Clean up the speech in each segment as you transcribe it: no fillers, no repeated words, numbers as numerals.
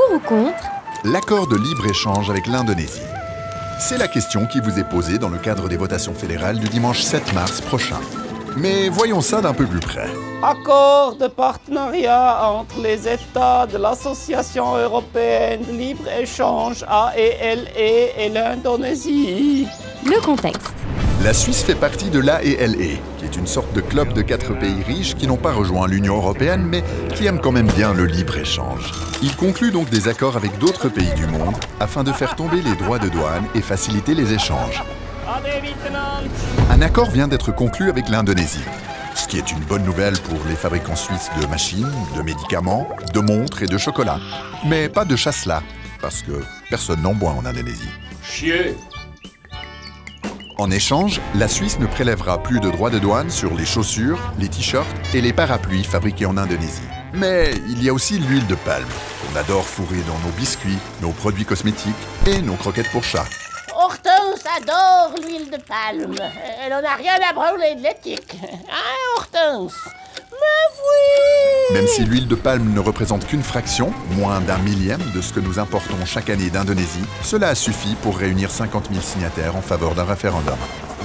Pour ou contre l'accord de libre-échange avec l'Indonésie? C'est la question qui vous est posée dans le cadre des votations fédérales du dimanche 7 mars prochain. Mais voyons ça d'un peu plus près. Accord de partenariat entre les États de l'Association européenne de libre-échange AELE et l'Indonésie. Le contexte. La Suisse fait partie de l'AELE, qui est une sorte de club de 4 pays riches qui n'ont pas rejoint l'Union européenne, mais qui aiment quand même bien le libre-échange. Ils concluent donc des accords avec d'autres pays du monde afin de faire tomber les droits de douane et faciliter les échanges. Un accord vient d'être conclu avec l'Indonésie, ce qui est une bonne nouvelle pour les fabricants suisses de machines, de médicaments, de montres et de chocolat. Mais pas de chasselas, parce que personne n'en boit en Indonésie. Chier. En échange, la Suisse ne prélèvera plus de droits de douane sur les chaussures, les t-shirts et les parapluies fabriqués en Indonésie. Mais il y a aussi l'huile de palme, qu'on adore fourrer dans nos biscuits, nos produits cosmétiques et nos croquettes pour chat. Hortense adore l'huile de palme. Elle en a rien à branler de l'éthique. Hein, Hortense? Mais oui! Même si l'huile de palme ne représente qu'une fraction, moins d'un millième de ce que nous importons chaque année d'Indonésie, cela a suffi pour réunir 50 000 signataires en faveur d'un référendum.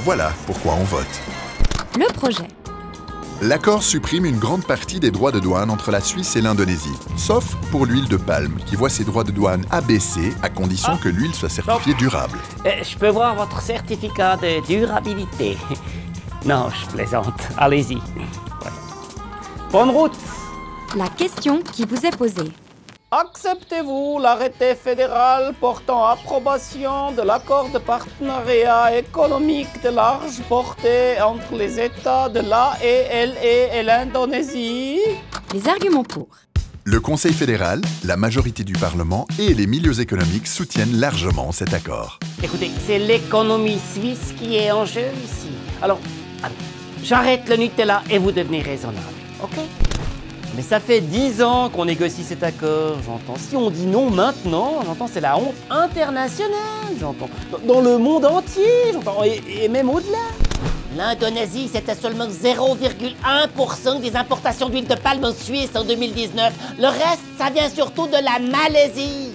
Voilà pourquoi on vote. Le projet. L'accord supprime une grande partie des droits de douane entre la Suisse et l'Indonésie, sauf pour l'huile de palme, qui voit ses droits de douane abaissés à condition que l'huile soit certifiée durable. Je peux voir votre certificat de durabilité. Non, je plaisante. Allez-y. Ouais. Bonne route. La question qui vous est posée. Acceptez-vous l'arrêté fédéral portant approbation de l'accord de partenariat économique de large portée entre les États de l'AELE et l'Indonésie? Les arguments pour. Le Conseil fédéral, la majorité du Parlement et les milieux économiques soutiennent largement cet accord. Écoutez, c'est l'économie suisse qui est en jeu ici. Alors, j'arrête le Nutella et vous devenez raisonnable, ok? Mais ça fait 10 ans qu'on négocie cet accord, j'entends. Si on dit non maintenant, j'entends, c'est la honte internationale, j'entends. Dans le monde entier, j'entends, et même au-delà. L'Indonésie, c'était seulement 0,1% des importations d'huile de palme en Suisse en 2019. Le reste, ça vient surtout de la Malaisie.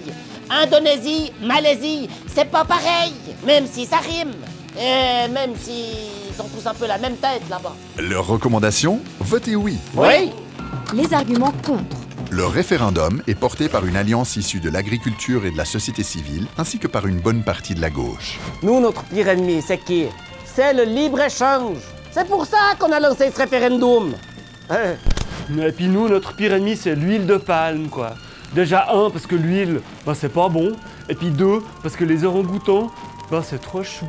Indonésie, Malaisie, c'est pas pareil, même si ça rime. Et même s'ils ont tous un peu la même tête là-bas. Leur recommandation? Votez oui. Oui. Les arguments contre. Le référendum est porté par une alliance issue de l'agriculture et de la société civile, ainsi que par une bonne partie de la gauche. Nous, notre pire ennemi, c'est qui? C'est le libre-échange. C'est pour ça qu'on a lancé ce référendum. Et puis nous, notre pire ennemi, c'est l'huile de palme, quoi. Déjà, parce que l'huile, c'est pas bon. Et puis 2, parce que les orang-outans, c'est trop chou.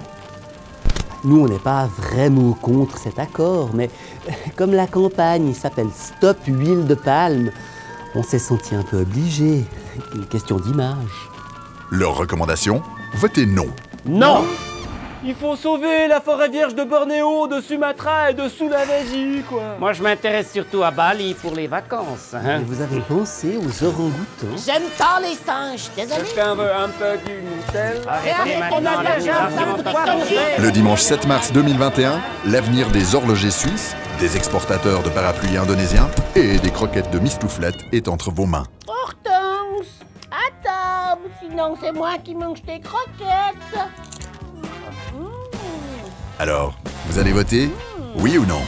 Nous, on n'est pas vraiment contre cet accord, mais comme la campagne s'appelle Stop Huile de Palme, on s'est senti un peu obligé. Une question d'image. Leur recommandation? Votez non. Non! Il faut sauver la forêt vierge de Bornéo, de Sumatra et de Sulawesi, quoi. Moi, je m'intéresse surtout à Bali pour les vacances. Hein? Vous avez pensé aux orang-outans? J'aime pas les singes, désolé. Quelqu'un veut un peu du Nutella? Arrêtez maintenant les argumentations. Le dimanche 7 mars 2021, l'avenir des horlogers suisses, des exportateurs de parapluies indonésiens et des croquettes de mistouflette est entre vos mains. Hortense, à table, sinon c'est moi qui mange tes croquettes. Alors, vous allez voter? Oui ou non?